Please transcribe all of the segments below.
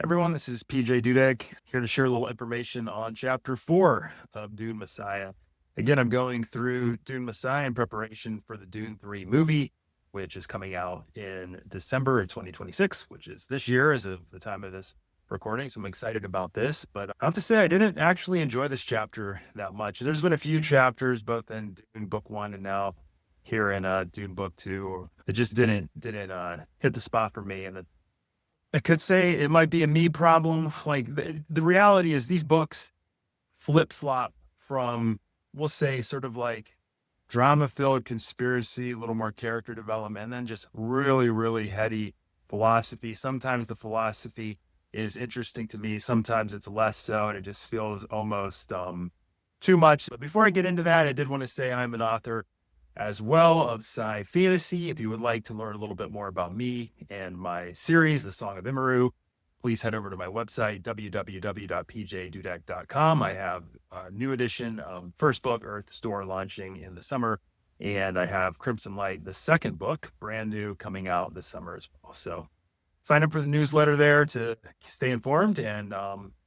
Everyone, this is PJ Dudek here to share a little information on chapter 4 of Dune Messiah. Again, I'm going through Dune Messiah in preparation for the Dune 3 movie, which is coming out in December of 2026, which is this year as of the time of this recording. So I'm excited about this. But I have to say, I didn't actually enjoy this chapter that much. There's been a few chapters, both in Dune Book 1 and now here in Dune Book 2, that just didn't hit the spot for me. And I could say it might be a me problem. Like the reality is these books flip flop from, we'll say, sort of like drama filled conspiracy, a little more character development, and then just really, really heady philosophy. Sometimes the philosophy is interesting to me. Sometimes it's less so, and it just feels almost too much. But before I get into that, I did want to say I'm an author as well of sci fantasy. If you would like to learn a little bit more about me and my series, The Song of Imaru, please head over to my website, www.pjdudek.com. I have a new edition of first book, Earth Store, launching in the summer. And I have Crimson Light, the second book, brand new, coming out this summer as well. So sign up for the newsletter there to stay informed. And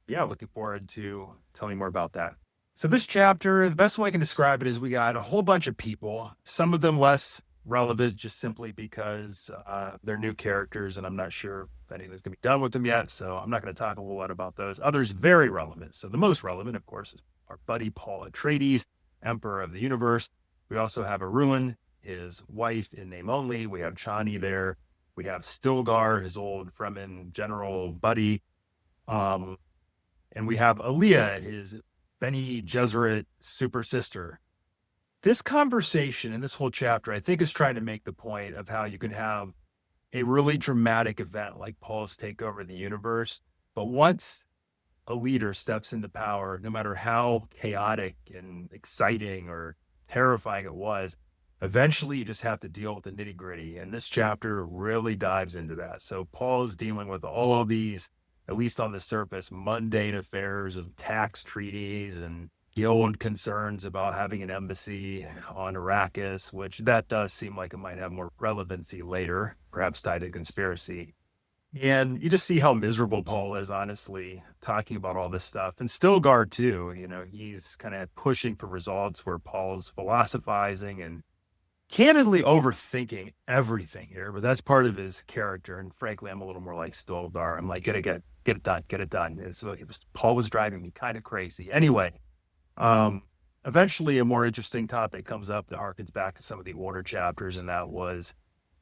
looking forward to telling more about that. So this chapter, the best way I can describe it is we got a whole bunch of people, some of them less relevant just simply because they're new characters and I'm not sure if anything's going to be done with them yet. So I'm not going to talk a whole lot about those. Others very relevant. So the most relevant, of course, is our buddy Paul Atreides, Emperor of the Universe. We also have Irulan, his wife in name only. We have Chani there. We have Stilgar, his old Fremen general buddy. And we have Aaliyah, his Bene Gesserit super sister. This conversation and this whole chapter, I think, is trying to make the point of how you can have a really dramatic event like Paul's takeover of the universe. But once a leader steps into power, no matter how chaotic and exciting or terrifying it was, eventually you just have to deal with the nitty gritty. And this chapter really dives into that. So Paul is dealing with all of these, at least on the surface, mundane affairs of tax treaties and guild concerns about having an embassy on Arrakis, which that does seem like it might have more relevancy later, perhaps tied to conspiracy. And you just see how miserable Paul is, honestly, talking about all this stuff. And Stilgar, too, he's kind of pushing for results where Paul's philosophizing and candidly overthinking everything here, but that's part of his character. And frankly, I'm a little more like Stilgar. I'm like, get it done. And so Paul was driving me kind of crazy. Anyway, eventually a more interesting topic comes up that harkens back to some of the older chapters, and that was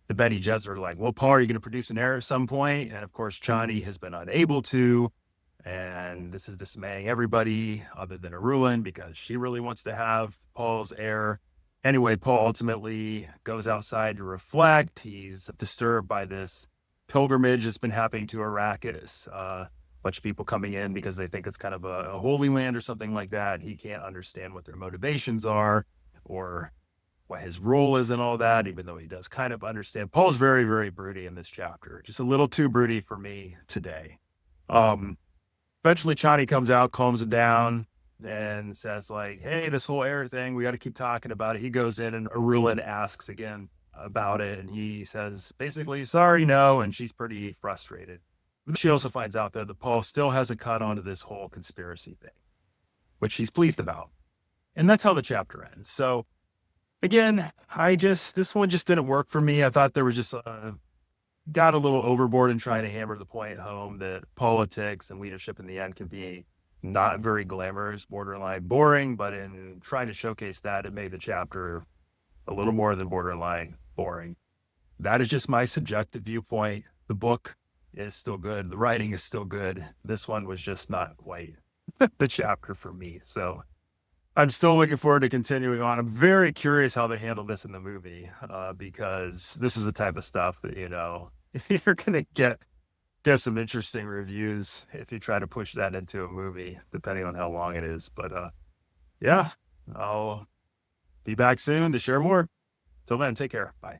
the Bene Gesserit like, well, Paul, are you going to produce an heir at some point? And of course, Chani has been unable to, and this is dismaying everybody other than Irulan because she really wants to have Paul's heir. Anyway, Paul ultimately goes outside to reflect. He's disturbed by this pilgrimage that's been happening to Arrakis. A bunch of people coming in because they think it's kind of a holy land or something like that. He can't understand what their motivations are or what his role is and all that, even though he does kind of understand. Paul's very, very broody in this chapter, just a little too broody for me today. Eventually, Chani comes out, calms it down, and says like, hey, this whole heir thing, we got to keep talking about it. He goes in and Irulan asks again about it. And he says, basically, sorry, no. And she's pretty frustrated. She also finds out that Paul still hasn't caught on to this whole conspiracy thing, which she's pleased about. And that's how the chapter ends. So again, this one just didn't work for me. I thought there was just got a little overboard in trying to hammer the point home that politics and leadership in the end can be not very glamorous, borderline boring, but in trying to showcase that, it made the chapter a little more than borderline boring. That is just my subjective viewpoint. The book is still good. The writing is still good. This one was just not quite the chapter for me. So I'm still looking forward to continuing on. I'm very curious how they handle this in the movie because this is the type of stuff that, if you're going to get some interesting reviews if you try to push that into a movie, depending on how long it is. But I'll be back soon to share more. Till then, take care. Bye.